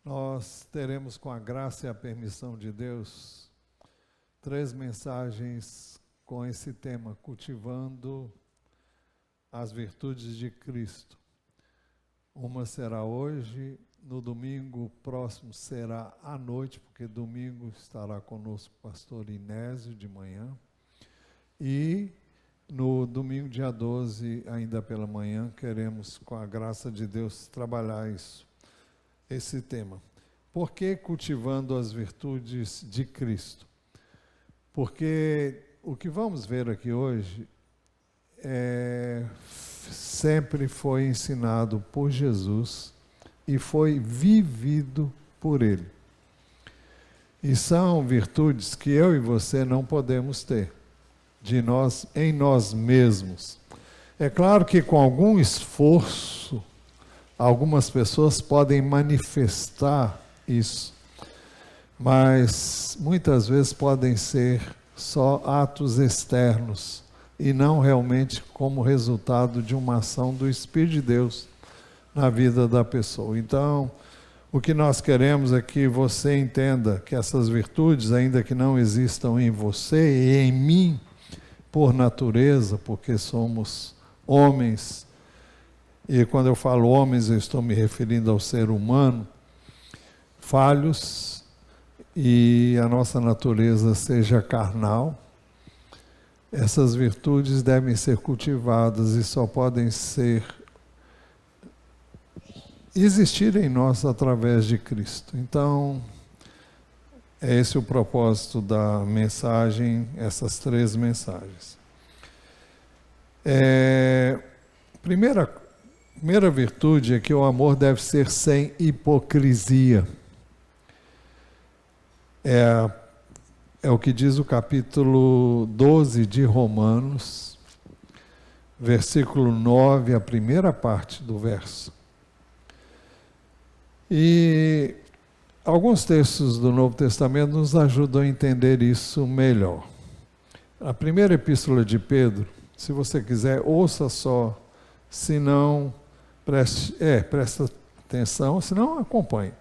Nós teremos, com a graça e a permissão de Deus, 3 mensagens com esse tema, cultivando as virtudes de Cristo. Uma será hoje, no domingo próximo será à noite, porque domingo estará conosco o pastor Inésio de manhã. E no domingo, dia 12, ainda pela manhã, queremos, com a graça de Deus, trabalhar esse tema. Por que cultivando as virtudes de Cristo? Porque o que vamos ver aqui hoje sempre foi ensinado por Jesus e foi vivido por Ele. E são virtudes que eu e você não podemos ter em nós mesmos. É claro que com algum esforço, algumas pessoas podem manifestar isso, mas muitas vezes podem ser só atos externos e não realmente como resultado de uma ação do Espírito de Deus na vida da pessoa. Então, o que nós queremos é que você entenda que essas virtudes, ainda que não existam em você e em mim, por natureza, porque somos homens, e quando eu falo homens, eu estou me referindo ao ser humano, falhos, e a nossa natureza seja carnal, essas virtudes devem ser cultivadas e só podem existir em nós através de Cristo. Então, é esse o propósito da mensagem, essas 3 mensagens. Primeira virtude é que o amor deve ser sem hipocrisia. É o que diz o capítulo 12 de Romanos, versículo 9, a primeira parte do verso. E alguns textos do Novo Testamento nos ajudam a entender isso melhor. A primeira epístola de Pedro, se você quiser, ouça só, se não, presta atenção, se não, acompanhe.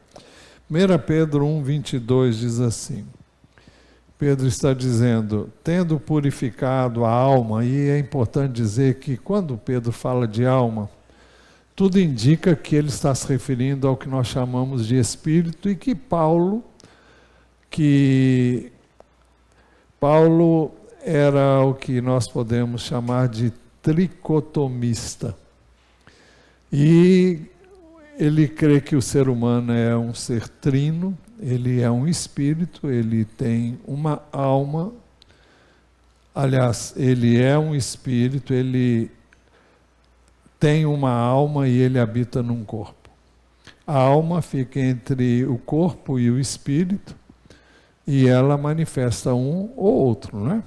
1 Pedro 1, 22 diz assim, Pedro está dizendo, tendo purificado a alma, e é importante dizer que quando Pedro fala de alma, tudo indica que ele está se referindo ao que nós chamamos de espírito e que Paulo era o que nós podemos chamar de tricotomista. E ele crê que o ser humano é um ser trino, ele é um espírito, ele tem uma alma, aliás, ele é um espírito, ele tem uma alma e ele habita num corpo. A alma fica entre o corpo e o espírito e ela manifesta um ou outro, né?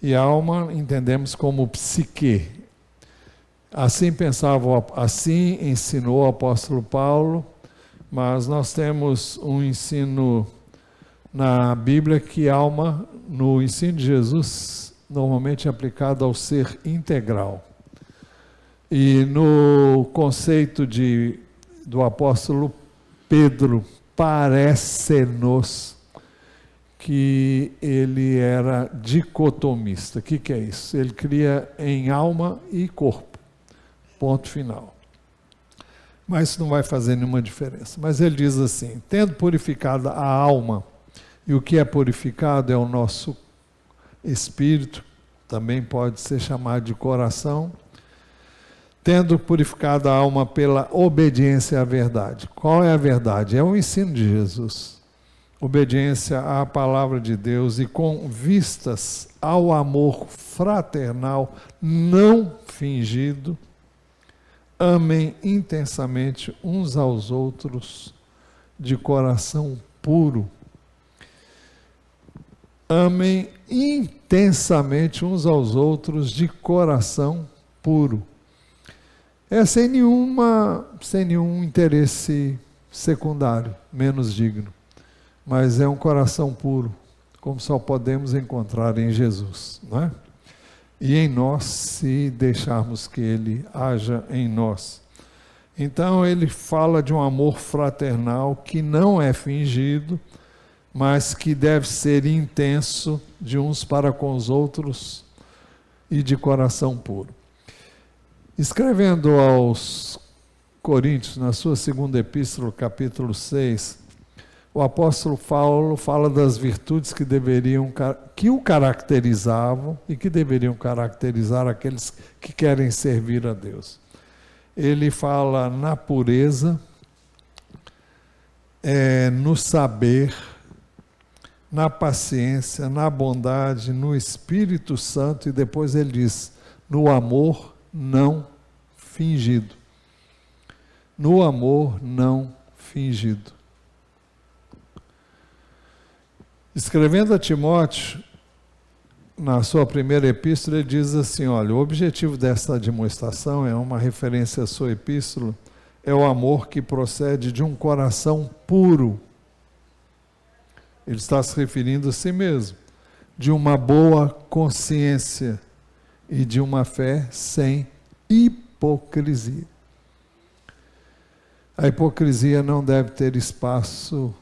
E a alma entendemos como psique. Assim ensinou o apóstolo Paulo, mas nós temos um ensino na Bíblia que alma, no ensino de Jesus, normalmente é aplicado ao ser integral. E no conceito do apóstolo Pedro, parece-nos que ele era dicotomista. O que é isso? Ele cria em alma e corpo. Ponto final. Mas isso não vai fazer nenhuma diferença. Mas ele diz assim, tendo purificado a alma, e o que é purificado é o nosso espírito, também pode ser chamado de coração, tendo purificado a alma pela obediência à verdade. Qual é a verdade? É o ensino de Jesus. Obediência à palavra de Deus e com vistas ao amor fraternal não fingido, amem intensamente uns aos outros de coração puro. Amem intensamente uns aos outros de coração puro. Sem nenhum interesse secundário, menos digno. Mas é um coração puro, como só podemos encontrar em Jesus, não é? E em nós, se deixarmos que Ele haja em nós. Então ele fala de um amor fraternal que não é fingido, mas que deve ser intenso de uns para com os outros e de coração puro. Escrevendo aos Coríntios, na sua segunda epístola, capítulo 6, o apóstolo Paulo fala das virtudes que o caracterizavam e que deveriam caracterizar aqueles que querem servir a Deus. Ele fala na pureza, no saber, na paciência, na bondade, no Espírito Santo, e depois ele diz, no amor não fingido. No amor não fingido. Escrevendo a Timóteo, na sua primeira epístola, ele diz assim, olha, o objetivo desta demonstração, é uma referência à sua epístola, é o amor que procede de um coração puro. Ele está se referindo a si mesmo, de uma boa consciência e de uma fé sem hipocrisia. A hipocrisia não deve ter espaço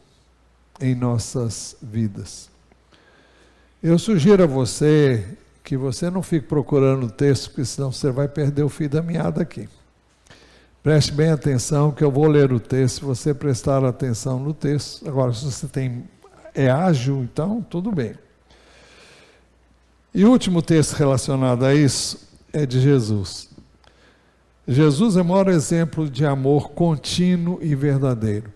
em nossas vidas. Eu sugiro a você que você não fique procurando o texto, porque senão você vai perder o fio da meada aqui. Preste bem atenção, que eu vou ler o texto, se você prestar atenção no texto. Agora, se você é ágil, então tudo bem. E o último texto relacionado a isso é de Jesus. Jesus é o maior exemplo de amor contínuo e verdadeiro.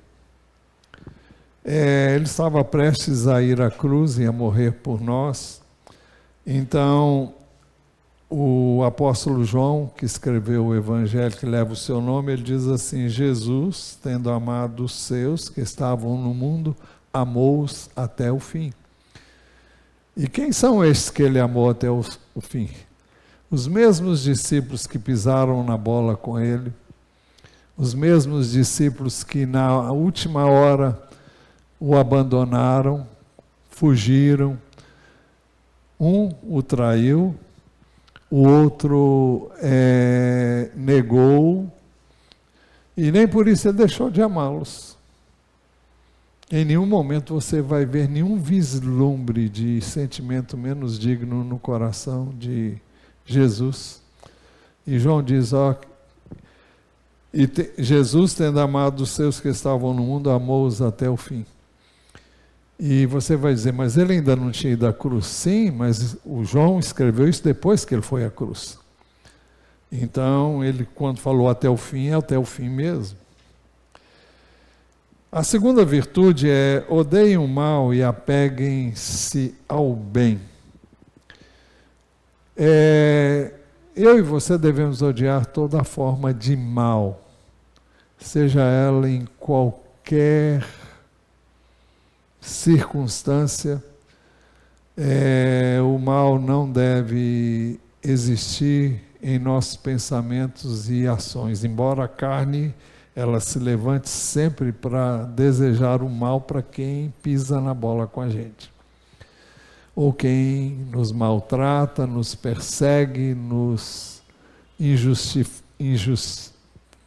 Ele estava prestes a ir à cruz e a morrer por nós. Então, o apóstolo João, que escreveu o evangelho que leva o seu nome, ele diz assim, Jesus, tendo amado os seus que estavam no mundo, amou-os até o fim. E quem são estes que ele amou até o fim? Os mesmos discípulos que pisaram na bola com ele, os mesmos discípulos que na última hora o abandonaram, fugiram. Um o traiu, o outro negou, e nem por isso ele deixou de amá-los. Em nenhum momento você vai ver nenhum vislumbre de sentimento menos digno no coração de Jesus. E João diz, Jesus, tendo amado os seus que estavam no mundo, amou-os até o fim. E você vai dizer, mas ele ainda não tinha ido à cruz? Sim, mas o João escreveu isso depois que ele foi à cruz. Então, ele quando falou até o fim, é até o fim mesmo. A segunda virtude é, odeiem o mal e apeguem-se ao bem. Eu e você devemos odiar toda forma de mal, seja ela em qualquer circunstância. O mal não deve existir em nossos pensamentos e ações, embora a carne ela se levante sempre para desejar o mal para quem pisa na bola com a gente, ou quem nos maltrata, nos persegue, nos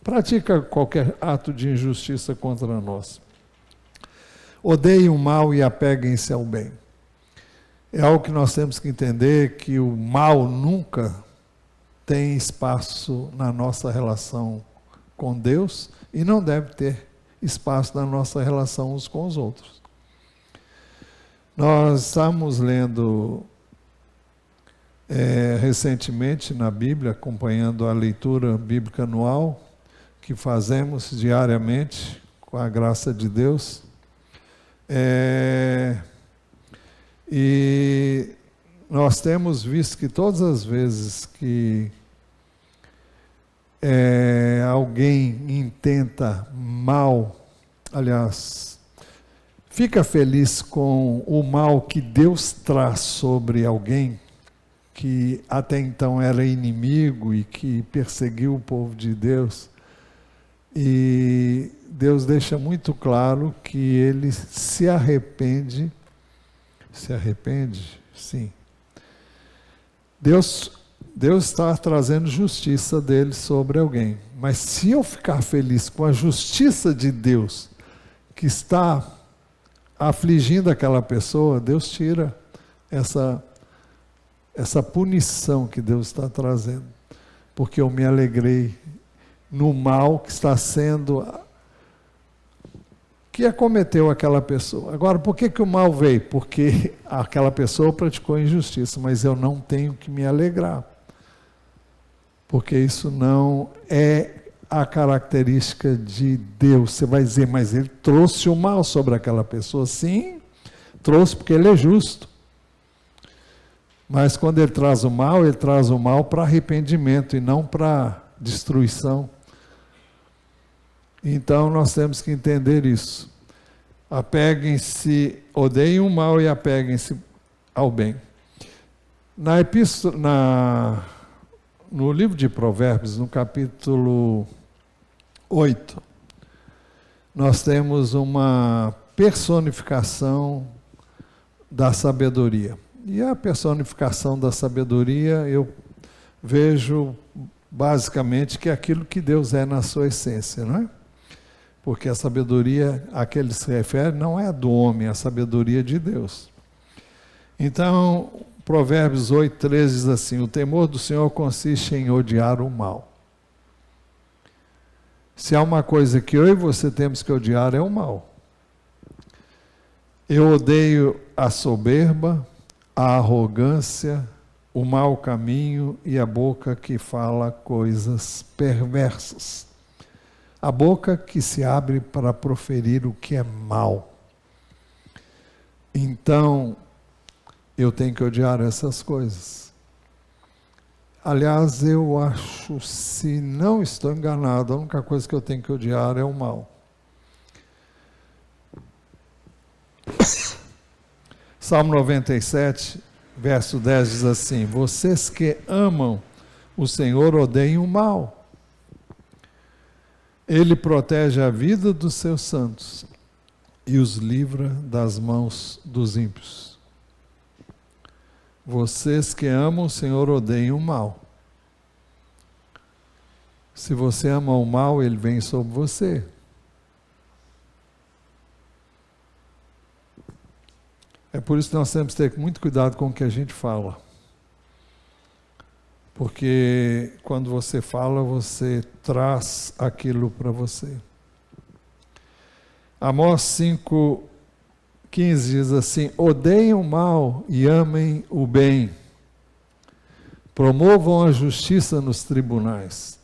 pratica qualquer ato de injustiça contra nós. Odeiem o mal e apeguem-se ao bem. É algo que nós temos que entender, que o mal nunca tem espaço na nossa relação com Deus e não deve ter espaço na nossa relação uns com os outros. Nós estamos lendo recentemente na Bíblia, acompanhando a leitura bíblica anual, que fazemos diariamente, com a graça de Deus. E nós temos visto que todas as vezes que alguém intenta mal, aliás, fica feliz com o mal que Deus traz sobre alguém que até então era inimigo e que perseguiu o povo de Deus, e Deus deixa muito claro que ele se arrepende, sim. Deus Deus está trazendo justiça dele sobre alguém. Mas se eu ficar feliz com a justiça de Deus que está afligindo aquela pessoa, Deus tira essa punição que Deus está trazendo. Porque eu me alegrei no mal que está sendo, que acometeu aquela pessoa. Agora, por que o mal veio? Porque aquela pessoa praticou injustiça, mas eu não tenho que me alegrar. Porque isso não é a característica de Deus. Você vai dizer, mas ele trouxe o mal sobre aquela pessoa. Sim, trouxe porque ele é justo. Mas quando ele traz o mal para arrependimento e não para destruição. Então nós temos que entender isso. Apeguem-se, odeiem o mal e apeguem-se ao bem. No livro de Provérbios, no capítulo 8, nós temos uma personificação da sabedoria. E a personificação da sabedoria, eu vejo basicamente que é aquilo que Deus é na sua essência, não é? Porque a sabedoria a que ele se refere não é do homem, é a sabedoria de Deus. Então, Provérbios 8:13 diz assim: o temor do Senhor consiste em odiar o mal. Se há uma coisa que eu e você temos que odiar, é o mal. Eu odeio a soberba, a arrogância, o mau caminho e a boca que fala coisas perversas. A boca que se abre para proferir o que é mal. Então, eu tenho que odiar essas coisas. Aliás, eu acho, se não estou enganado, a única coisa que eu tenho que odiar é o mal. Salmo 97, verso 10 diz assim: vocês que amam o Senhor odeiam o mal. Ele protege a vida dos seus santos e os livra das mãos dos ímpios. Vocês que amam o Senhor odeiam o mal. Se você ama o mal, ele vem sobre você. É por isso que nós temos que ter muito cuidado com o que a gente fala. Porque quando você fala, você traz aquilo para você. Amós 5:15 diz assim: odeiem o mal e amem o bem. Promovam a justiça nos tribunais.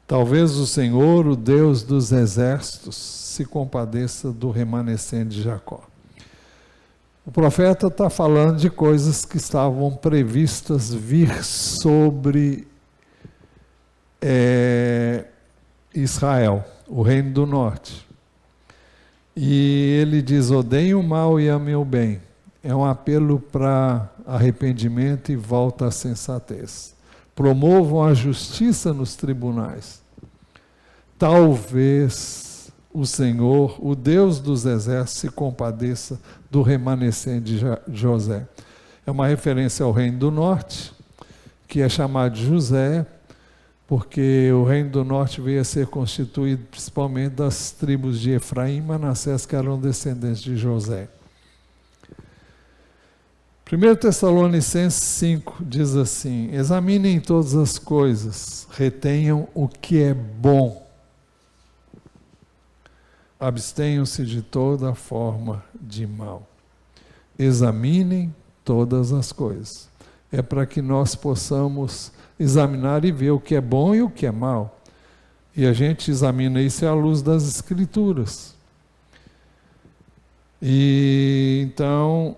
Talvez o Senhor, o Deus dos exércitos, se compadeça do remanescente de Jacó. O profeta está falando de coisas que estavam previstas vir sobre Israel, o reino do norte. E ele diz: odeiem o mal e amem o bem. É um apelo para arrependimento e volta à sensatez. Promovam a justiça nos tribunais. Talvez o Senhor, o Deus dos exércitos, se compadeça do remanescente de José. É uma referência ao reino do norte, que é chamado de José, porque o reino do norte veio a ser constituído principalmente das tribos de Efraim e Manassés, que eram descendentes de José. 1 Tessalonicenses 5 diz assim: examinem todas as coisas, retenham o que é bom. Abstenham-se de toda forma de mal. Examinem todas as coisas. É para que nós possamos examinar e ver o que é bom e o que é mal. E a gente examina isso à luz das Escrituras. E então,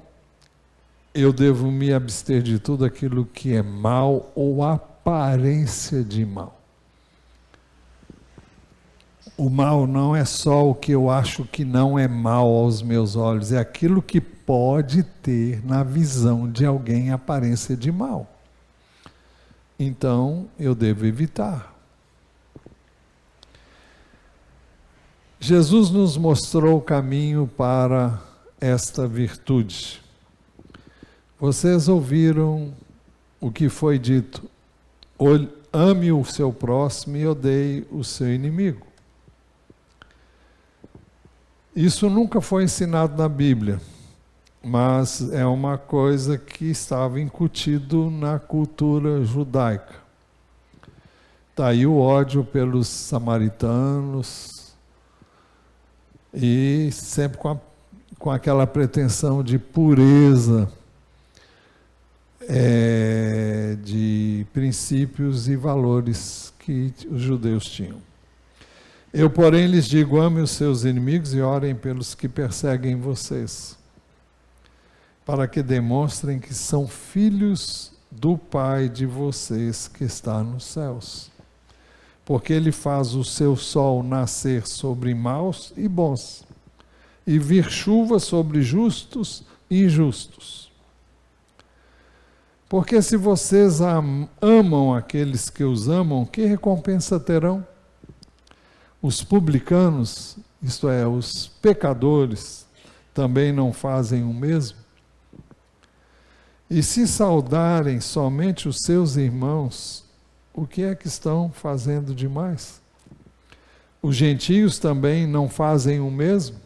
eu devo me abster de tudo aquilo que é mal ou aparência de mal. O mal não é só o que eu acho que não é mal aos meus olhos, é aquilo que pode ter na visão de alguém aparência de mal. Então, eu devo evitar. Jesus nos mostrou o caminho para esta virtude. Vocês ouviram o que foi dito: ame o seu próximo e odeie o seu inimigo. Isso nunca foi ensinado na Bíblia, mas é uma coisa que estava incutido na cultura judaica. Daí o ódio pelos samaritanos, e sempre com aquela pretensão de pureza, de princípios e valores que os judeus tinham. Eu, porém, lhes digo: ame os seus inimigos e orem pelos que perseguem vocês, para que demonstrem que são filhos do Pai de vocês que está nos céus. Porque Ele faz o seu sol nascer sobre maus e bons, e vir chuva sobre justos e injustos. Porque se vocês amam aqueles que os amam, que recompensa terão? Os publicanos, isto é, os pecadores, também não fazem o mesmo? E se saudarem somente os seus irmãos, o que é que estão fazendo demais? Os gentios também não fazem o mesmo?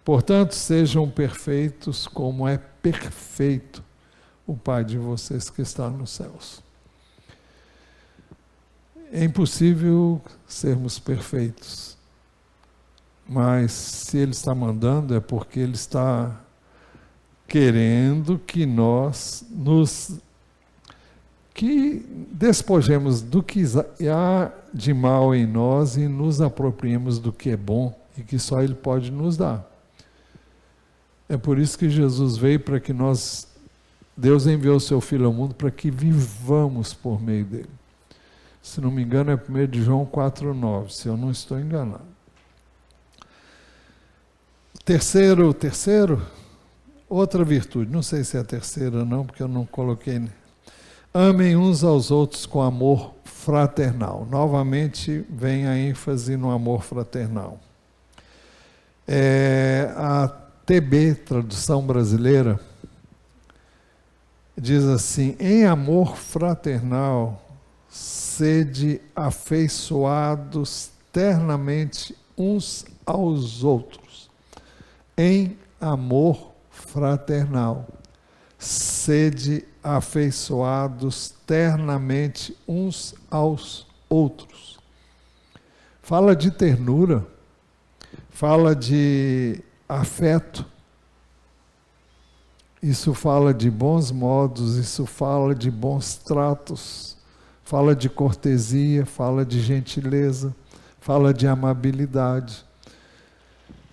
Portanto, sejam perfeitos como é perfeito o Pai de vocês que está nos céus. É impossível sermos perfeitos, mas se Ele está mandando é porque Ele está querendo que nós que despojemos do que há de mal em nós e nos apropriemos do que é bom e que só Ele pode nos dar. É por isso que Jesus veio, para que Deus enviou o seu Filho ao mundo para que vivamos por meio dele. Se não me engano, é 1 de João 4,9, se eu não estou enganado. Terceiro, outra virtude, não sei se é a terceira ou não, porque eu não coloquei. Amem uns aos outros com amor fraternal. Novamente vem a ênfase no amor fraternal. A TB, tradução brasileira, diz assim: em amor fraternal, sede afeiçoados ternamente uns aos outros. Em amor fraternal, sede afeiçoados ternamente uns aos outros. Fala de ternura, fala de afeto, isso fala de bons modos, isso fala de bons tratos, fala de cortesia, fala de gentileza, fala de amabilidade.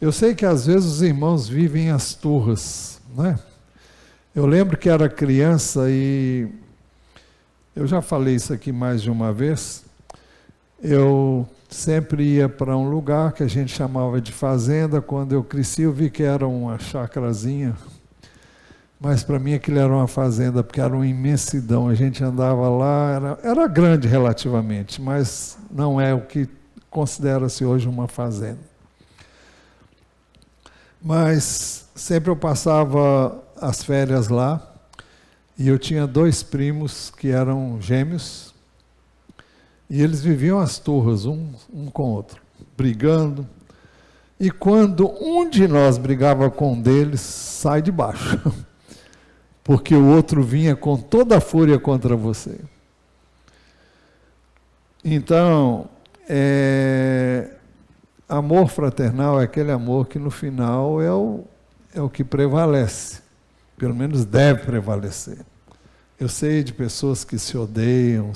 Eu sei que às vezes os irmãos vivem as turras, né? Eu lembro que era criança e eu já falei isso aqui mais de uma vez. Eu sempre ia para um lugar que a gente chamava de fazenda. Quando eu cresci, eu vi que era uma chacrazinha, mas para mim aquilo era uma fazenda, porque era uma imensidão. A gente andava lá, era grande relativamente, mas não é o que considera-se hoje uma fazenda. Mas sempre eu passava as férias lá, e eu tinha 2 primos que eram gêmeos, e eles viviam as turras, um com o outro, brigando. E quando um de nós brigava com um deles, sai de baixo, porque o outro vinha com toda a fúria contra você. Então, amor fraternal é aquele amor que no final é o que prevalece, pelo menos deve prevalecer. Eu sei de pessoas que se odeiam,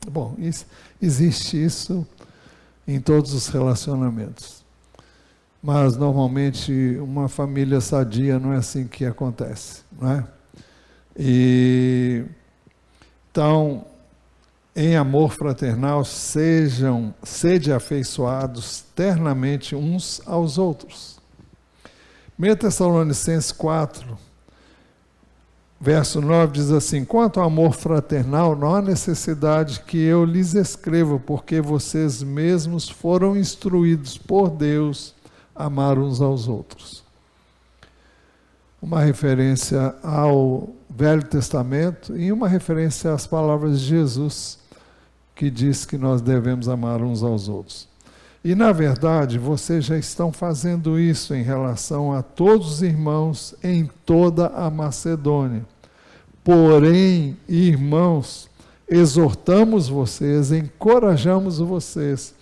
bom, existe isso em todos os relacionamentos. Mas normalmente uma família sadia não é assim que acontece, não é? Então, em amor fraternal, sede afeiçoados ternamente uns aos outros. 1 Tessalonicenses 4, verso 9 diz assim: quanto ao amor fraternal, não há necessidade que eu lhes escreva, porque vocês mesmos foram instruídos por Deus a amar uns aos outros. uma referência ao Velho Testamento e uma referência às palavras de Jesus, que diz que nós devemos amar uns aos outros. E, na verdade, vocês já estão fazendo isso em relação a todos os irmãos em toda a Macedônia. Porém, irmãos, exortamos vocês, encorajamos vocês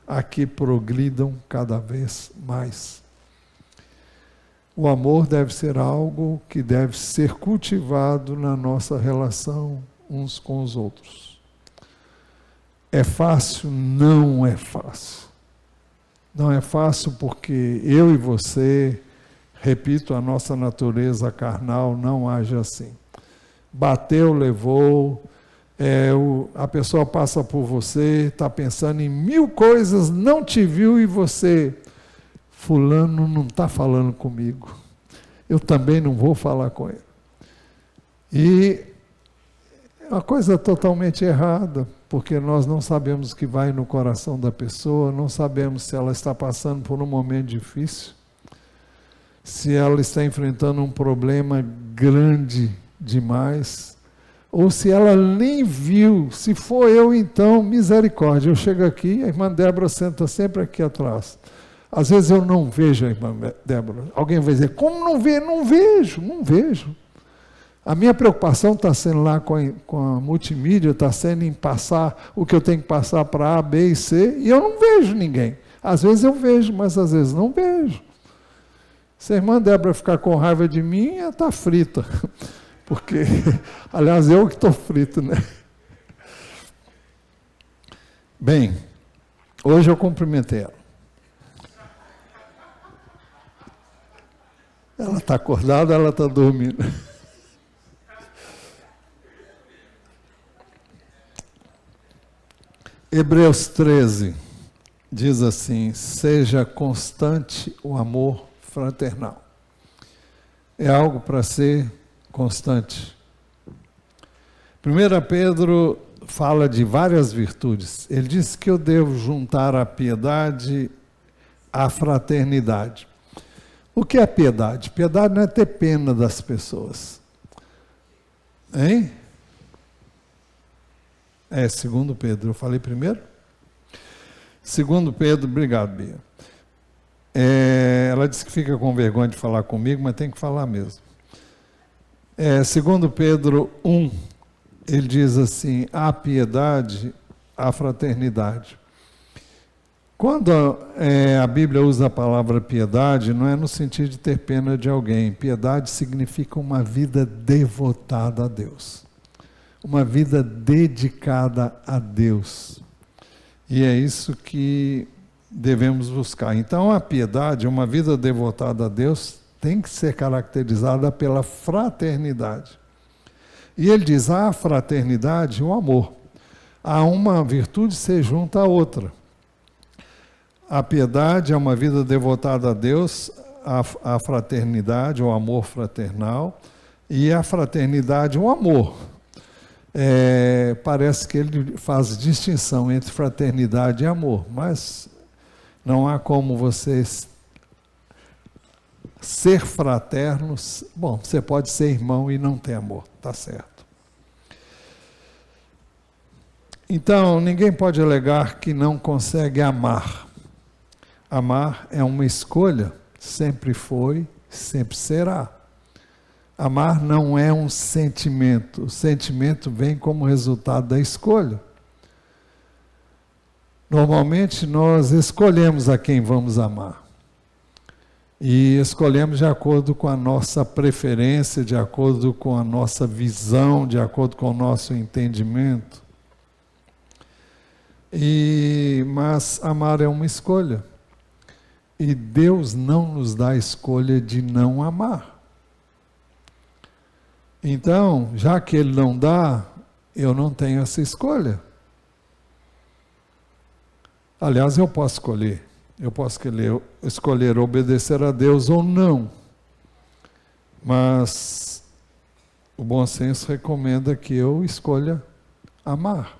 a que progridam cada vez mais. O amor deve ser algo que deve ser cultivado na nossa relação uns com os outros. É fácil? Não é fácil. Não é fácil porque eu e você, repito, a nossa natureza carnal não age assim. Bateu, levou, a pessoa passa por você, está pensando em 1000 coisas, não te viu e você, fulano não está falando comigo. Eu também não vou falar com ele. E é uma coisa totalmente errada, porque nós não sabemos o que vai no coração da pessoa, não sabemos se ela está passando por um momento difícil, se ela está enfrentando um problema grande demais, ou se ela nem viu. Se for eu, então, misericórdia. Eu chego aqui, a irmã Débora senta sempre aqui atrás. Às vezes eu não vejo a irmã Débora. Alguém vai dizer, como não vê? Não vejo. A minha preocupação está sendo lá com a multimídia, está sendo em passar o que eu tenho que passar para A, B e C, e eu não vejo ninguém. Às vezes eu vejo, mas às vezes não vejo. Se a irmã Débora ficar com raiva de mim, ela está frita. Porque, aliás, eu que estou frito, né? Bem, hoje eu cumprimentei ela. Ela está acordada, ela está dormindo. Hebreus 13 diz assim: seja constante o amor fraternal. É algo para ser constante. 1 Pedro fala de várias virtudes. Ele diz que eu devo juntar a piedade à fraternidade. O que é piedade? Piedade não é ter pena das pessoas. Hein? Segundo Pedro. Eu falei primeiro? Segundo Pedro, obrigado, Bia. Ela disse que fica com vergonha de falar comigo, mas tem que falar mesmo. Segundo Pedro 1, ele diz assim: a piedade, a fraternidade. Quando a Bíblia usa a palavra piedade, não é no sentido de ter pena de alguém. Piedade significa uma vida devotada a Deus. Uma vida dedicada a Deus. E é isso que devemos buscar. Então, a piedade, uma vida devotada a Deus, tem que ser caracterizada pela fraternidade. E ele diz, a fraternidade, o amor. Há uma virtude se junta à outra. A piedade é uma vida devotada a Deus, a fraternidade, o amor fraternal, e a fraternidade, o amor. Parece que ele faz distinção entre fraternidade e amor, mas não há como vocês ser fraternos. Bom, você pode ser irmão e não ter amor, tá certo. Então, ninguém pode alegar que não consegue amar. Amar é uma escolha, sempre foi, sempre será. Amar não é um sentimento, o sentimento vem como resultado da escolha. Normalmente nós escolhemos a quem vamos amar. E escolhemos de acordo com a nossa preferência, de acordo com a nossa visão, de acordo com o nosso entendimento. Mas amar é uma escolha. E Deus não nos dá a escolha de não amar. Então, já que Ele não dá, eu não tenho essa escolha. Aliás, eu posso escolher. Eu posso escolher obedecer a Deus ou não. Mas o bom senso recomenda que eu escolha amar.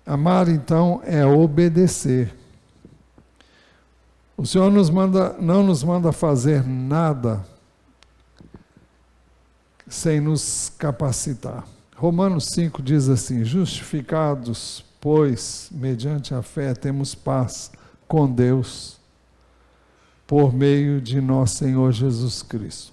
Amar, então, é obedecer. O Senhor não nos manda fazer nada sem nos capacitar. Romanos 5 diz assim: justificados, pois, mediante a fé, temos paz com Deus, por meio de nosso Senhor Jesus Cristo,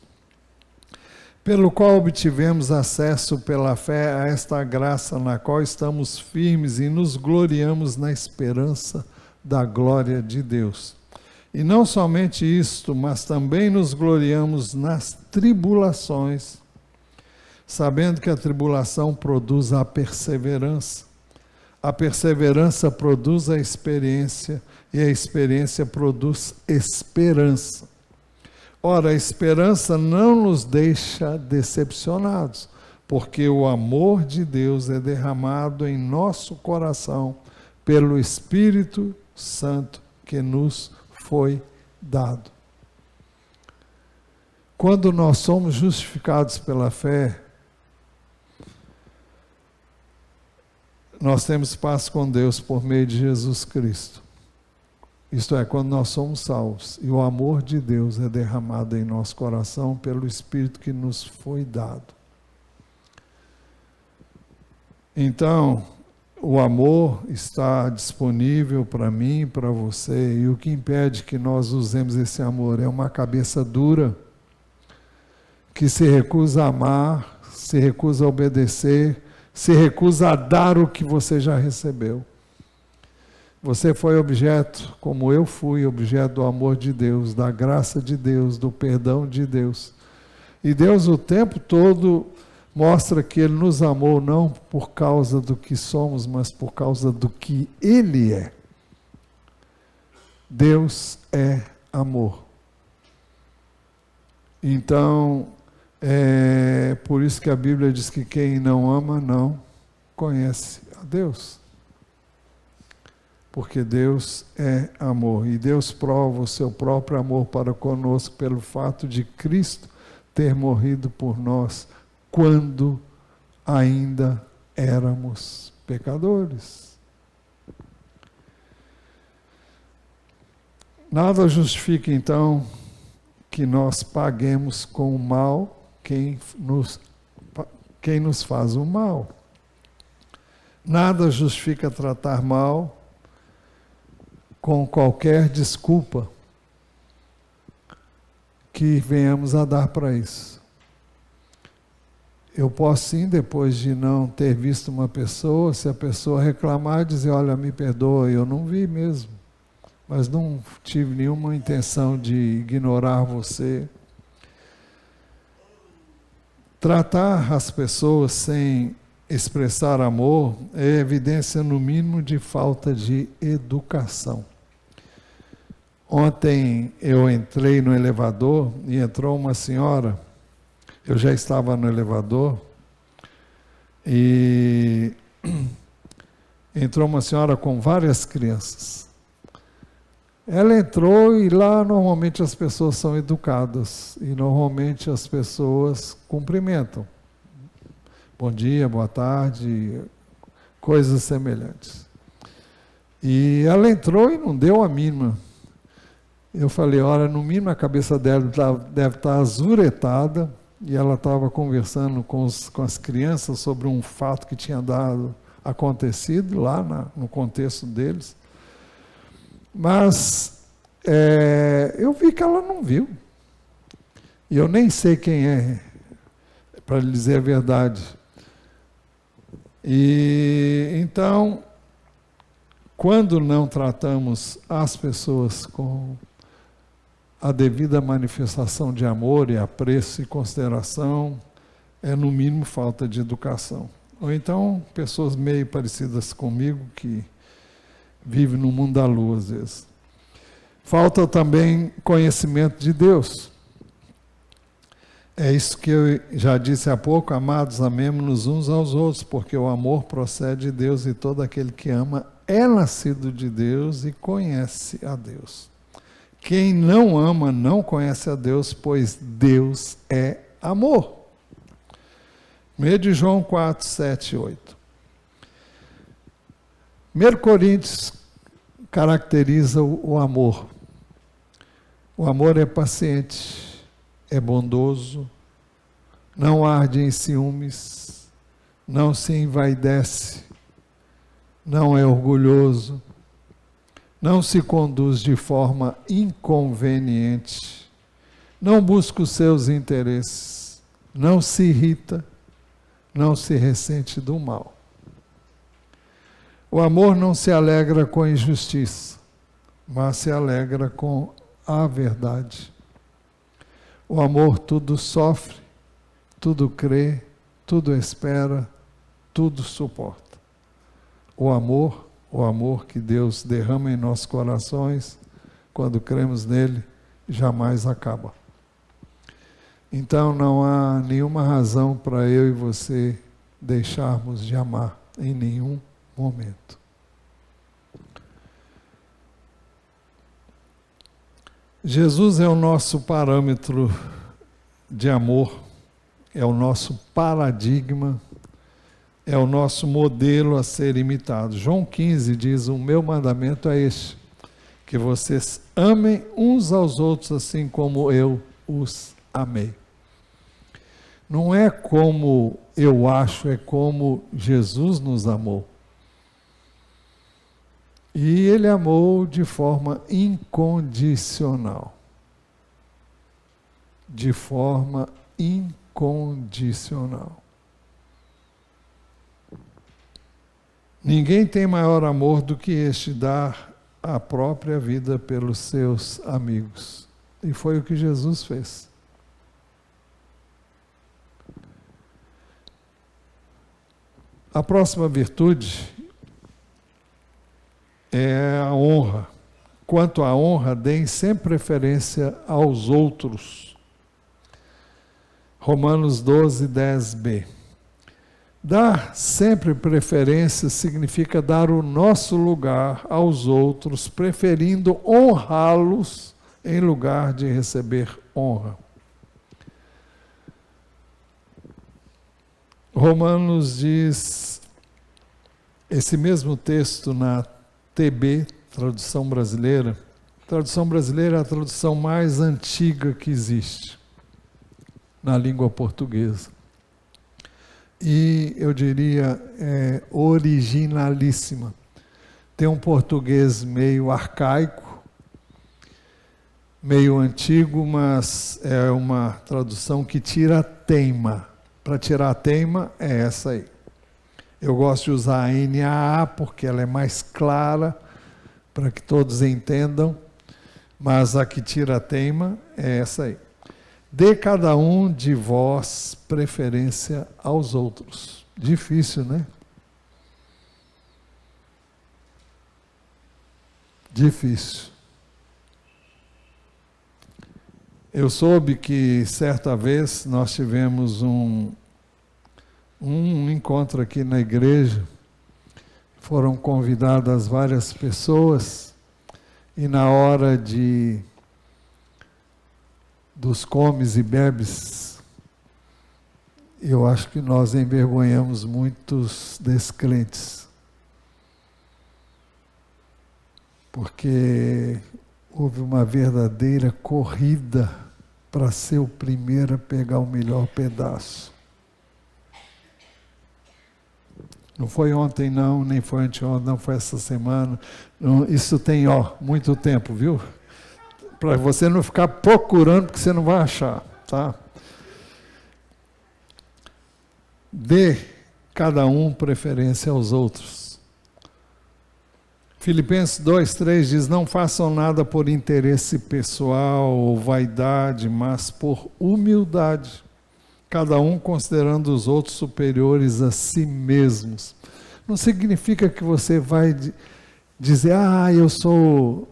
pelo qual obtivemos acesso pela fé a esta graça na qual estamos firmes e nos gloriamos na esperança da glória de Deus. E não somente isto, mas também nos gloriamos nas tribulações, sabendo que a tribulação produz a perseverança produz a experiência, e a experiência produz esperança. Ora, a esperança não nos deixa decepcionados, porque o amor de Deus é derramado em nosso coração pelo Espírito Santo que nos foi dado. Quando nós somos justificados pela fé, nós temos paz com Deus por meio de Jesus Cristo. Isto é, quando nós somos salvos, e o amor de Deus é derramado em nosso coração pelo Espírito que nos foi dado. Então, o amor está disponível para mim, para você, e o que impede que nós usemos esse amor é uma cabeça dura, que se recusa a amar, se recusa a obedecer, se recusa a dar o que você já recebeu. Você foi objeto, como eu fui objeto do amor de Deus, da graça de Deus, do perdão de Deus. E Deus o tempo todo mostra que Ele nos amou não por causa do que somos, mas por causa do que Ele é. Deus é amor. Então, é por isso que a Bíblia diz que quem não ama não conhece a Deus. Porque Deus é amor, e Deus prova o seu próprio amor para conosco pelo fato de Cristo ter morrido por nós quando ainda éramos pecadores. Nada justifica então que nós paguemos com o mal quem nos faz o mal. Nada justifica tratar mal com qualquer desculpa que venhamos a dar para isso. Eu posso sim, depois de não ter visto uma pessoa, se a pessoa reclamar, dizer, olha, me perdoa, eu não vi mesmo, mas não tive nenhuma intenção de ignorar você. Tratar as pessoas sem expressar amor é evidência, no mínimo, de falta de educação. Ontem eu entrei no elevador e entrou uma senhora, eu já estava no elevador, e entrou uma senhora com várias crianças. Ela entrou e lá normalmente as pessoas são educadas, e normalmente as pessoas cumprimentam. Bom dia, boa tarde, coisas semelhantes. E ela entrou e não deu a mínima. Eu falei, olha, no mínimo a cabeça dela deve estar azuretada, e ela estava conversando com as crianças sobre um fato que tinha acontecido lá no contexto deles. Mas eu vi que ela não viu. E eu nem sei quem é, para lhe dizer a verdade. E então, quando não tratamos as pessoas com a devida manifestação de amor e apreço e consideração, é no mínimo falta de educação. Ou então, pessoas meio parecidas comigo, que vivem no mundo da lua às vezes. Falta também conhecimento de Deus. É isso que eu já disse há pouco, amados, amemo-nos uns aos outros, porque o amor procede de Deus, e todo aquele que ama é nascido de Deus e conhece a Deus. Quem não ama não conhece a Deus, pois Deus é amor. 1 João 4, 7 e 8. 1 Coríntios caracteriza o amor. O amor é paciente, é bondoso, não arde em ciúmes, não se envaidece, não é orgulhoso, não se conduz de forma inconveniente, não busca os seus interesses, não se irrita, não se ressente do mal. O amor não se alegra com a injustiça, mas se alegra com a verdade. O amor tudo sofre, tudo crê, tudo espera, tudo suporta. O amor que Deus derrama em nossos corações, quando cremos nele, jamais acaba. Então não há nenhuma razão para eu e você deixarmos de amar em nenhum momento. Jesus é o nosso parâmetro de amor, é o nosso paradigma, é o nosso modelo a ser imitado. João 15 diz: o meu mandamento é este, que vocês amem uns aos outros assim como eu os amei. Não é como eu acho, é como Jesus nos amou. E Ele amou de forma incondicional. De forma incondicional. Ninguém tem maior amor do que este, dar a própria vida pelos seus amigos. E foi o que Jesus fez. A próxima virtude é a honra. Quanto à honra, deem sempre preferência aos outros. Romanos 12, 10b. Dar sempre preferência significa dar o nosso lugar aos outros, preferindo honrá-los em lugar de receber honra. Romanos diz, esse mesmo texto na TB, tradução brasileira. A tradução brasileira é a tradução mais antiga que existe na língua portuguesa. E eu diria originalíssima. Tem um português meio arcaico, meio antigo, mas é uma tradução que tira a teima. Para tirar a teima é essa aí. Eu gosto de usar a NAA porque ela é mais clara, para que todos entendam, mas a que tira a teima é essa aí. Dê cada um de vós preferência aos outros. Difícil, né? Difícil. Eu soube que certa vez nós tivemos um encontro aqui na igreja, foram convidadas várias pessoas e na hora dos comes e bebes, eu acho que nós envergonhamos muitos descrentes, porque houve uma verdadeira corrida para ser o primeiro a pegar o melhor pedaço. Não foi ontem não, nem foi anteontem, não foi essa semana. Não, isso tem, muito tempo, viu? Para você não ficar procurando, porque você não vai achar, tá? Dê cada um preferência aos outros. Filipenses 2:3 diz: não façam nada por interesse pessoal ou vaidade, mas por humildade, cada um considerando os outros superiores a si mesmos. Não significa que você vai dizer, eu sou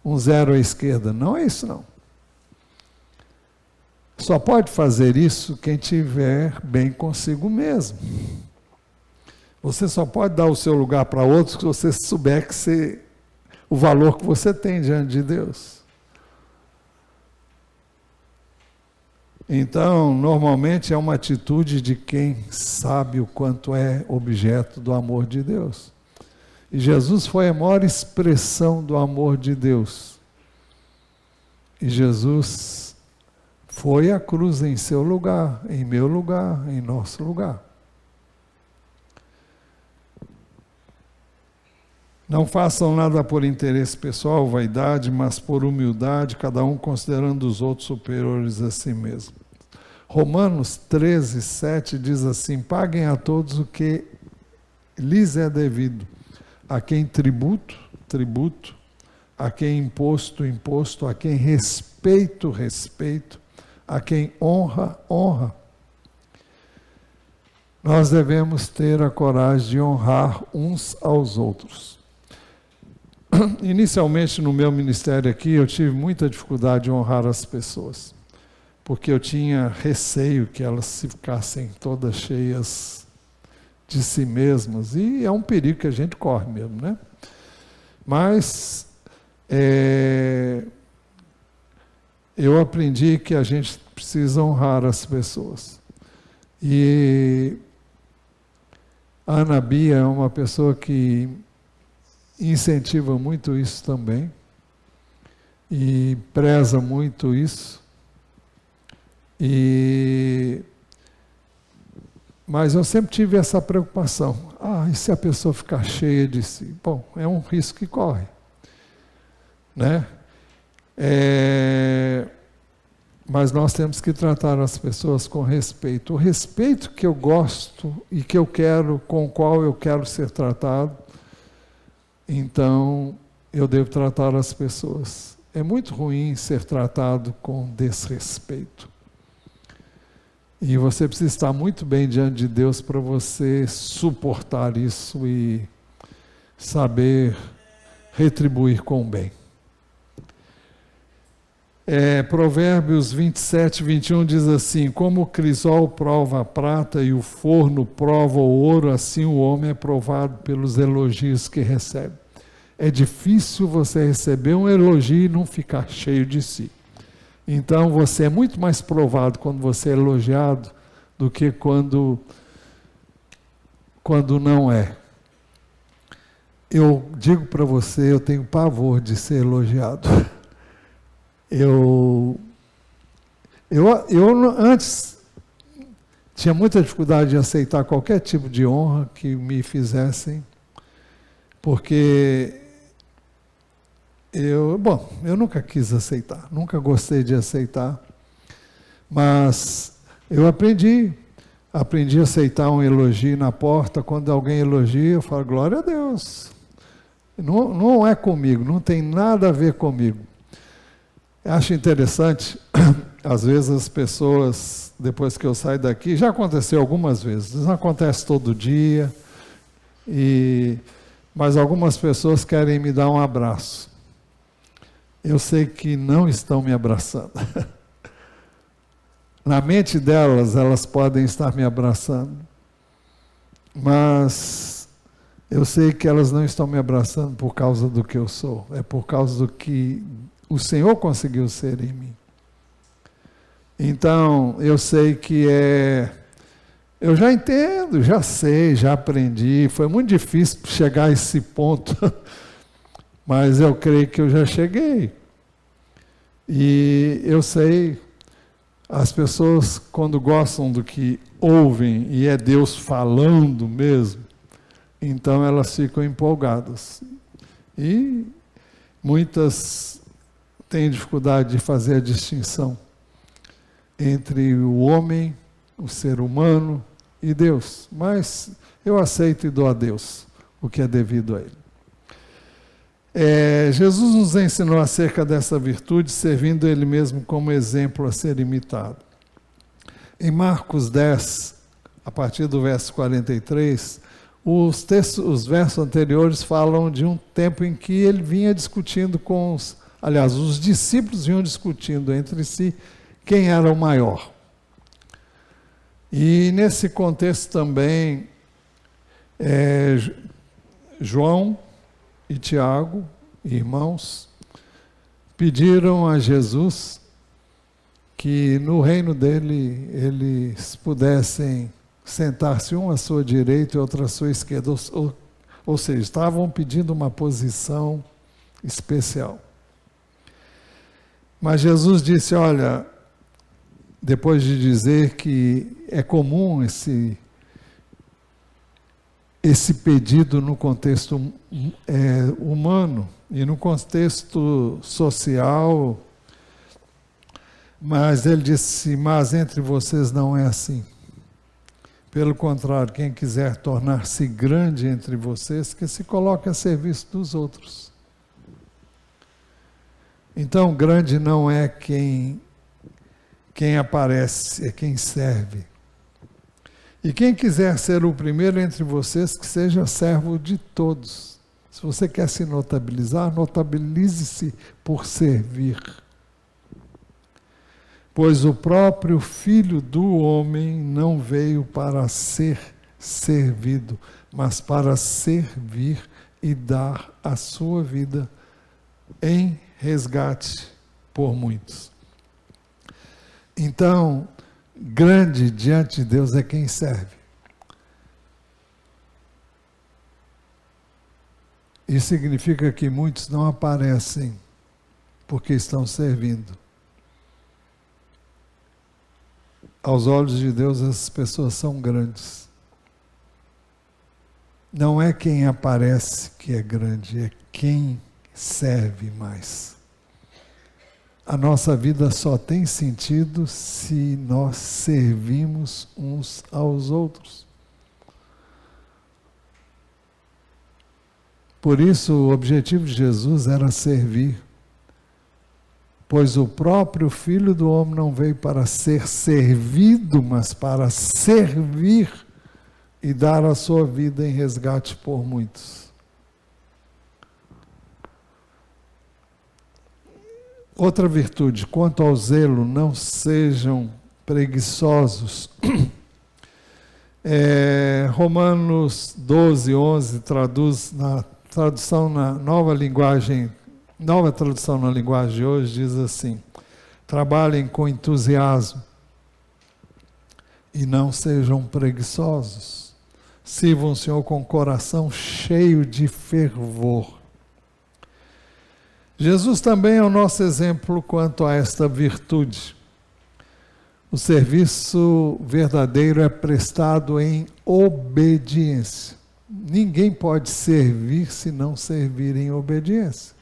um zero à esquerda. Não é isso, não. Só pode fazer isso quem estiver bem consigo mesmo. Você só pode dar o seu lugar para outros se você souber o valor que você tem diante de Deus. Então, normalmente é uma atitude de quem sabe o quanto é objeto do amor de Deus. E Jesus foi a maior expressão do amor de Deus. E Jesus foi à cruz em seu lugar, em meu lugar, em nosso lugar. Não façam nada por interesse pessoal, vaidade, mas por humildade, cada um considerando os outros superiores a si mesmo. Romanos 13, 7 diz assim: paguem a todos o que lhes é devido. A quem tributo, tributo. A quem imposto, imposto. A quem respeito, respeito. A quem honra, honra. Nós devemos ter a coragem de honrar uns aos outros. Inicialmente no meu ministério aqui, eu tive muita dificuldade de honrar as pessoas, porque eu tinha receio que elas se ficassem todas cheias de si mesmas, e é um perigo que a gente corre mesmo, né? Mas eu aprendi que a gente precisa honrar as pessoas. E a Ana Bia é uma pessoa que incentiva muito isso também, e preza muito isso. Mas eu sempre tive essa preocupação. E se a pessoa ficar cheia de si? Bom, é um risco que corre, né? Mas nós temos que tratar as pessoas com respeito. O respeito que eu gosto e que eu quero, com o qual eu quero ser tratado, então eu devo tratar as pessoas. É muito ruim ser tratado com desrespeito. E você precisa estar muito bem diante de Deus para você suportar isso e saber retribuir com o bem. Provérbios 27, 21 diz assim: como o crisol prova a prata e o forno prova o ouro, assim o homem é provado pelos elogios que recebe. É difícil você receber um elogio e não ficar cheio de si. Então você é muito mais provado quando você é elogiado do que quando não é. Eu digo para você, eu tenho pavor de ser elogiado. Eu antes tinha muita dificuldade de aceitar qualquer tipo de honra que me fizessem, porque eu nunca quis aceitar, nunca gostei de aceitar, mas eu aprendi a aceitar um elogio na porta. Quando alguém elogia, eu falo, glória a Deus, não é comigo, não tem nada a ver comigo. Acho interessante, às vezes as pessoas, depois que eu saio daqui, já aconteceu algumas vezes, não acontece todo dia, mas algumas pessoas querem me dar um abraço. Eu sei que não estão me abraçando. Na mente delas, elas podem estar me abraçando, mas eu sei que elas não estão me abraçando por causa do que eu sou, é por causa do que o Senhor conseguiu ser em mim. Então, eu sei que eu já entendo, já sei, já aprendi, foi muito difícil chegar a esse ponto, mas eu creio que eu já cheguei. E eu sei, as pessoas quando gostam do que ouvem, e é Deus falando mesmo, então elas ficam empolgadas. E muitas têm dificuldade de fazer a distinção entre o homem, o ser humano e Deus. Mas eu aceito e dou a Deus o que é devido a Ele. Jesus nos ensinou acerca dessa virtude, servindo Ele mesmo como exemplo a ser imitado. Em Marcos 10, a partir do verso 43, os versos anteriores falam de um tempo em que ele vinha discutindo os discípulos vinham discutindo entre si quem era o maior. E nesse contexto também, João e Tiago, irmãos, pediram a Jesus que no reino dele eles pudessem sentar-se um à sua direita e outro à sua esquerda, ou seja, estavam pedindo uma posição especial. Mas Jesus disse, olha, depois de dizer que é comum esse pedido no contexto humano e no contexto social, mas ele disse, mas entre vocês não é assim. Pelo contrário, quem quiser tornar-se grande entre vocês, que se coloque a serviço dos outros. Então, grande não é quem aparece, é quem serve. E quem quiser ser o primeiro entre vocês, que seja servo de todos. Se você quer se notabilizar, notabilize-se por servir. Pois o próprio Filho do Homem não veio para ser servido, mas para servir e dar a sua vida em resgate por muitos. Então, grande diante de Deus é quem serve. Isso significa que muitos não aparecem porque estão servindo. Aos olhos de Deus, essas pessoas são grandes. Não é quem aparece que é grande, é quem serve mais. A nossa vida só tem sentido se nós servimos uns aos outros. Por isso, o objetivo de Jesus era servir. Pois o próprio Filho do Homem não veio para ser servido, mas para servir e dar a sua vida em resgate por muitos. Outra virtude, quanto ao zelo, não sejam preguiçosos. Romanos 12, 11 traduz na tradução na nova tradução na linguagem de hoje, diz assim: trabalhem com entusiasmo e não sejam preguiçosos. Sirvam o Senhor com o coração cheio de fervor. Jesus também é o nosso exemplo quanto a esta virtude. O serviço verdadeiro é prestado em obediência. Ninguém pode servir se não servir em obediência.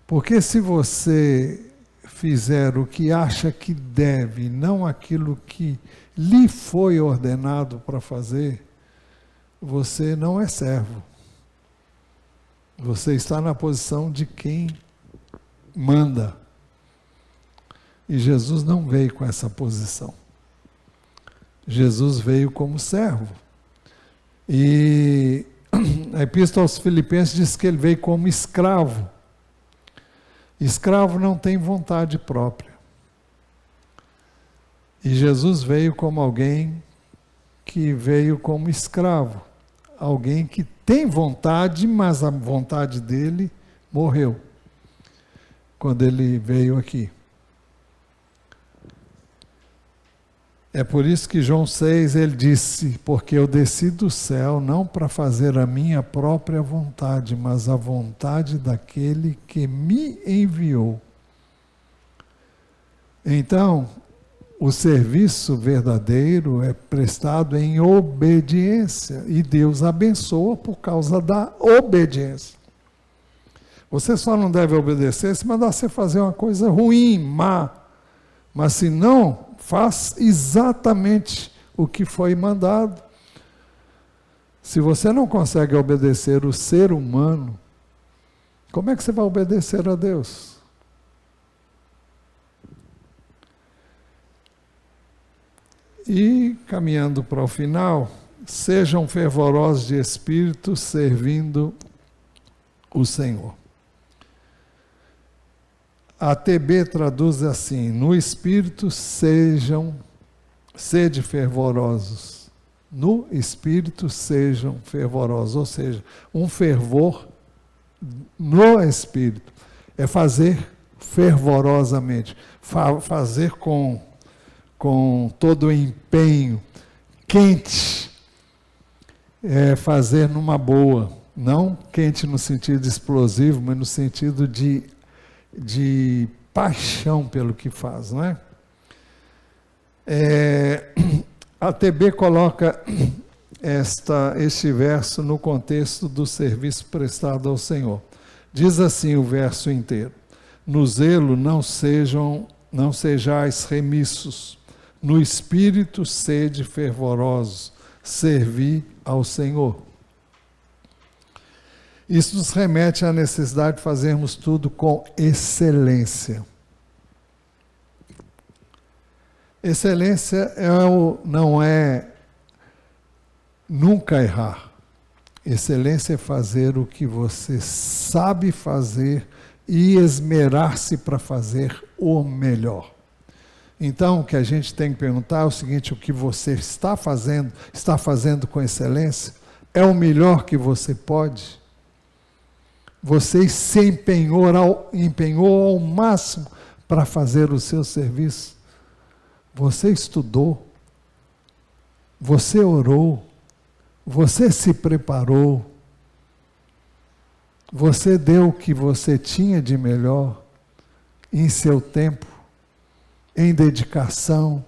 Porque se você fizer o que acha que deve, não aquilo que lhe foi ordenado para fazer, você não é servo. Você está na posição de quem manda. E Jesus não veio com essa posição. Jesus veio como servo. E a Epístola aos Filipenses diz que ele veio como escravo. Escravo não tem vontade própria. E Jesus veio como alguém que veio como escravo. Alguém que tem vontade, mas a vontade dele morreu quando ele veio aqui. É por isso que João 6, ele disse, porque eu desci do céu não para fazer a minha própria vontade, mas a vontade daquele que me enviou. Então, o serviço verdadeiro é prestado em obediência, e Deus abençoa por causa da obediência. Você só não deve obedecer se mandar você fazer uma coisa ruim, má, mas se não, faz exatamente o que foi mandado. Se você não consegue obedecer o ser humano, como é que você vai obedecer a Deus? E, caminhando para o final, sejam fervorosos de espírito, servindo o Senhor. A TB traduz assim: no espírito sede fervorosos. No espírito sejam fervorosos. Ou seja, um fervor no espírito é fazer fervorosamente, fazer com todo o empenho, quente, fazer numa boa, não quente no sentido explosivo, mas no sentido de paixão pelo que faz, não é? A TB coloca este verso no contexto do serviço prestado ao Senhor. Diz assim o verso inteiro: no zelo não sejais remissos, no espírito sede fervorosos, servi ao Senhor. Isso nos remete à necessidade de fazermos tudo com excelência. Excelência não é nunca errar. Excelência é fazer o que você sabe fazer e esmerar-se para fazer o melhor. Então, o que a gente tem que perguntar é o seguinte: o que você está fazendo com excelência? É o melhor que você pode? Você se empenhou ao máximo para fazer o seu serviço? Você estudou? Você orou? Você se preparou? Você deu o que você tinha de melhor em seu tempo, em dedicação?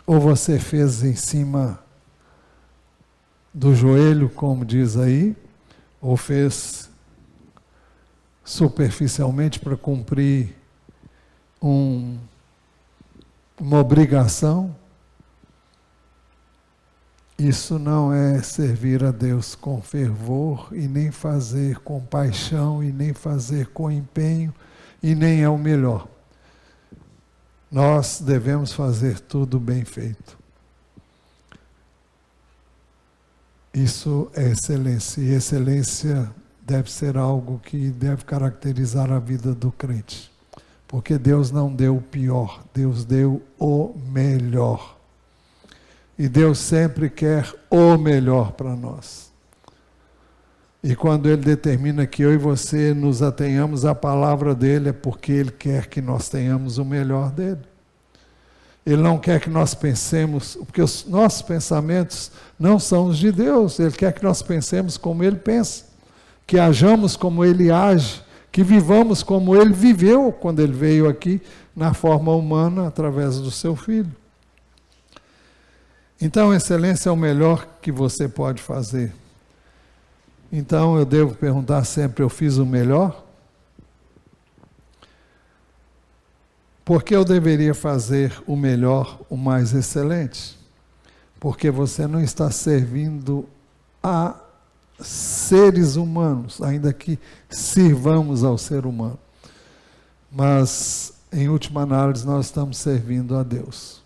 Ou você fez em cima do joelho, como diz aí, ou fez superficialmente para cumprir uma obrigação? Isso não é servir a Deus com fervor, e nem fazer com paixão, e nem fazer com empenho, e nem é o melhor. Nós devemos fazer tudo bem feito. Isso é excelência, e excelência deve ser algo que deve caracterizar a vida do crente. Porque Deus não deu o pior, Deus deu o melhor. E Deus sempre quer o melhor para nós. E quando Ele determina que eu e você nos atenhamos à palavra dEle, é porque Ele quer que nós tenhamos o melhor dEle. Ele não quer que nós pensemos, porque os nossos pensamentos não são os de Deus. Ele quer que nós pensemos como Ele pensa, que hajamos como Ele age, que vivamos como Ele viveu quando Ele veio aqui na forma humana através do seu Filho. Então, a excelência é o melhor que você pode fazer. Então, eu devo perguntar sempre: eu fiz o melhor? Porque eu deveria fazer o melhor, o mais excelente? Porque você não está servindo a seres humanos, ainda que sirvamos ao ser humano. Mas, em última análise, nós estamos servindo a Deus.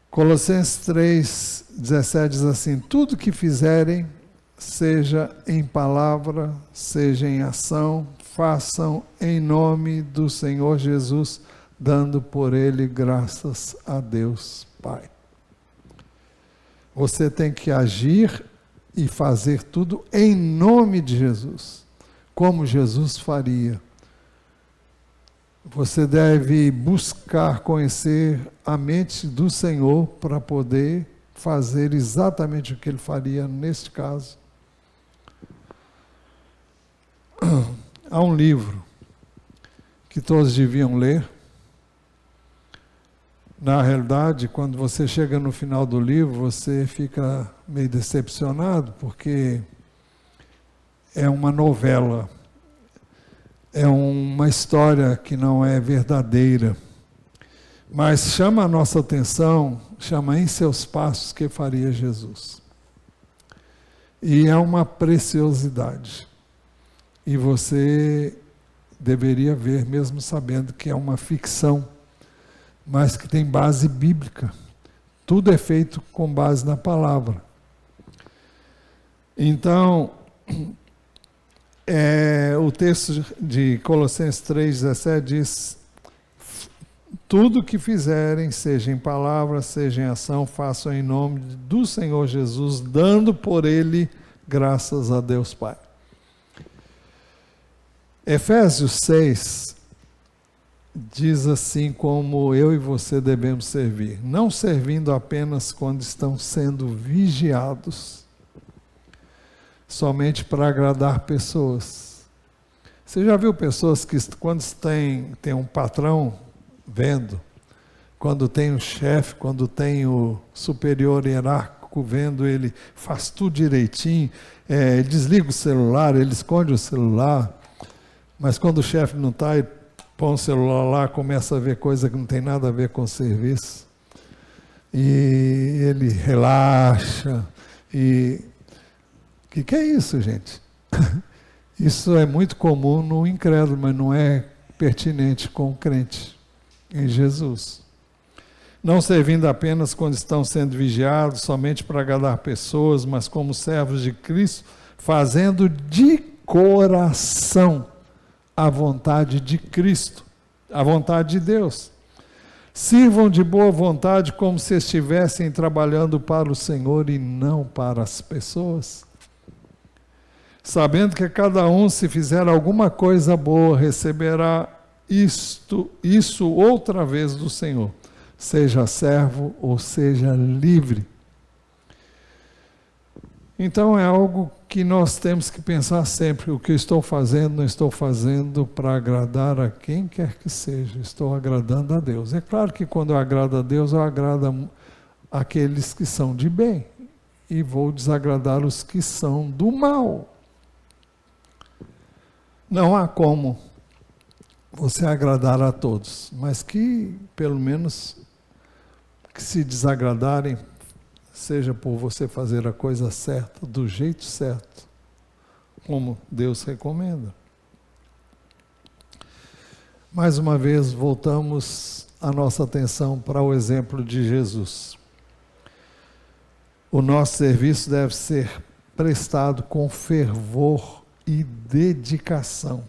Colossenses 3,17 diz assim: tudo que fizerem, seja em palavra, seja em ação, façam em nome do Senhor Jesus, dando por Ele graças a Deus Pai. Você tem que agir e fazer tudo em nome de Jesus, como Jesus faria. Você deve buscar conhecer a mente do Senhor para poder fazer exatamente o que Ele faria neste caso. Há um livro que todos deviam ler. Na realidade, quando você chega no final do livro, você fica meio decepcionado, porque é uma novela, é uma história que não é verdadeira, mas chama a nossa atenção, chama Em Seus Passos que Faria Jesus. E é uma preciosidade. E você deveria ver, mesmo sabendo que é uma ficção, mas que tem base bíblica. Tudo é feito com base na palavra. Então, o texto de Colossenses 3,17 diz: tudo que fizerem, seja em palavra, seja em ação, façam em nome do Senhor Jesus, dando por Ele graças a Deus Pai. Efésios 6 diz assim como eu e você devemos servir: não servindo apenas quando estão sendo vigiados, somente para agradar pessoas, Você já viu pessoas que, quando tem um patrão vendo, quando tem um chefe, quando tem o superior hierárquico vendo, ele faz tudo direitinho, desliga o celular, ele esconde o celular, mas quando o chefe não está, ele põe o celular lá, começa a ver coisa que não tem nada a ver com o serviço, e ele relaxa, e o que é isso, gente? Isso é muito comum no incrédulo, mas não é pertinente com o crente em Jesus. Não servindo apenas quando estão sendo vigiados, somente para agradar pessoas, mas como servos de Cristo, fazendo de coração a vontade de Cristo, a vontade de Deus. Sirvam de boa vontade como se estivessem trabalhando para o Senhor e não para as pessoas. Sabendo que cada um, se fizer alguma coisa boa, receberá isso outra vez do Senhor, seja servo ou seja livre. Então é algo que nós temos que pensar sempre: o que eu estou fazendo, não estou fazendo para agradar a quem quer que seja, estou agradando a Deus. É claro que quando eu agrado a Deus, eu agrado aqueles que são de bem, e vou desagradar os que são do mal. Não há como você agradar a todos, mas que, pelo menos, que se desagradarem, seja por você fazer a coisa certa, do jeito certo, como Deus recomenda. Mais uma vez, voltamos a nossa atenção para o exemplo de Jesus. O nosso serviço deve ser prestado com fervor e dedicação.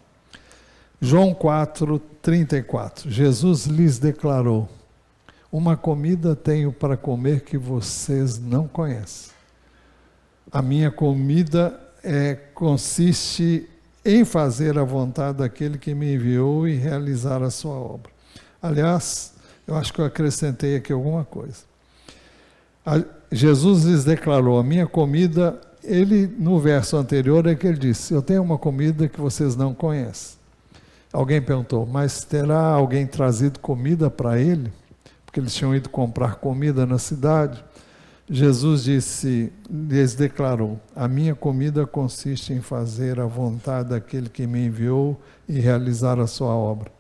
João 4:34. Jesus lhes declarou: uma comida tenho para comer que vocês não conhecem. A minha comida consiste em fazer a vontade daquele que me enviou e realizar a sua obra. Aliás, eu acho que eu acrescentei aqui alguma coisa. Jesus lhes declarou: a minha comida. Ele, no verso anterior, é que ele disse: eu tenho uma comida que vocês não conhecem. Alguém perguntou: mas terá alguém trazido comida para ele? Porque eles tinham ido comprar comida na cidade. Jesus lhes declarou: a minha comida consiste em fazer a vontade daquele que me enviou e realizar a sua obra.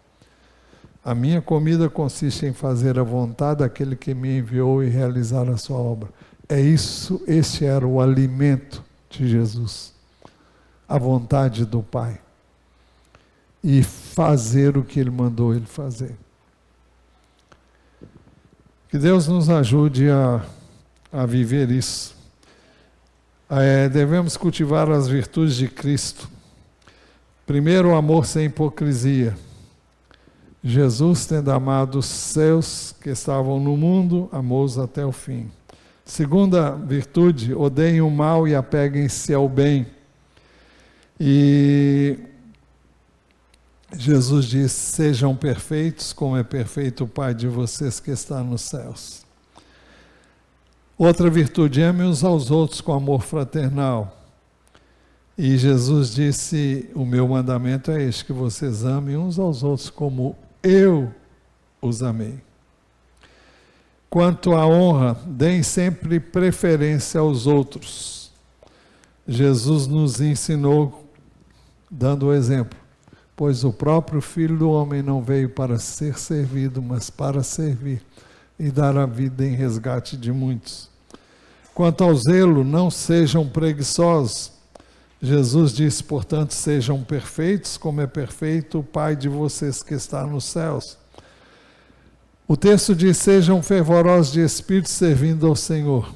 A minha comida consiste em fazer a vontade daquele que me enviou e realizar a sua obra. Esse era o alimento de Jesus, a vontade do Pai, e fazer o que Ele mandou ele fazer. Que Deus nos ajude a viver isso. Devemos cultivar as virtudes de Cristo. Primeiro, o amor sem hipocrisia. Jesus, tendo amado os seus que estavam no mundo, amou-os até o fim. Segunda virtude: odeiem o mal e apeguem-se ao bem. E Jesus diz: sejam perfeitos, como é perfeito o Pai de vocês que está nos céus. Outra virtude: amem uns aos outros com amor fraternal. E Jesus disse: o meu mandamento é este, que vocês amem uns aos outros como eu os amei. Quanto à honra, deem sempre preferência aos outros. Jesus nos ensinou, dando o exemplo: pois o próprio Filho do Homem não veio para ser servido, mas para servir e dar a vida em resgate de muitos. Quanto ao zelo, não sejam preguiçosos. Jesus disse: portanto, sejam perfeitos, como é perfeito o Pai de vocês que está nos céus. O texto diz: sejam fervorosos de espírito, servindo ao Senhor.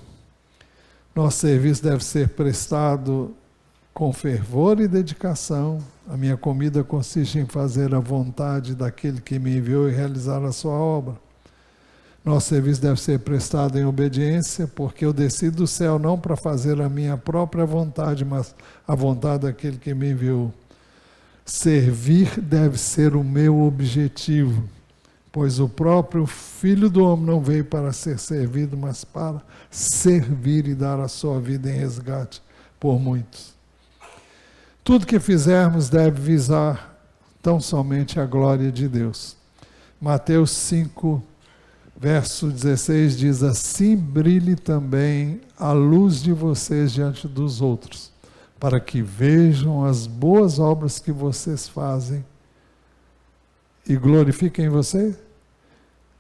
Nosso serviço deve ser prestado com fervor e dedicação. A minha comida consiste em fazer a vontade daquele que me enviou e realizar a sua obra. Nosso serviço deve ser prestado em obediência, porque eu desci do céu não para fazer a minha própria vontade, mas a vontade daquele que me enviou. Servir deve ser o meu objetivo, pois o próprio Filho do Homem não veio para ser servido, mas para servir e dar a sua vida em resgate por muitos. Tudo que fizermos deve visar tão somente a glória de Deus. Mateus 5, verso 16 diz: assim brilhe também a luz de vocês diante dos outros, para que vejam as boas obras que vocês fazem e glorifiquem você?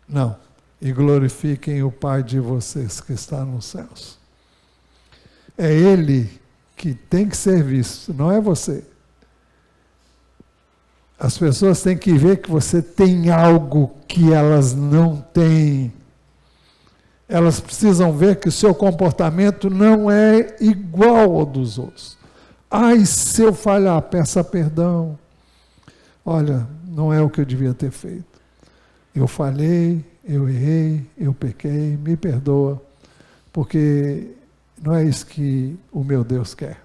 Não, e glorifiquem o Pai de vocês que está nos céus. É Ele que tem que ser visto, não é você. As pessoas têm que ver que você tem algo que elas não têm. Elas precisam ver que o seu comportamento não é igual ao dos outros. Ai, se eu falhar, peça perdão. Olha, não é o que eu devia ter feito. Eu falhei, eu errei, eu pequei, me perdoa, porque não é isso que o meu Deus quer.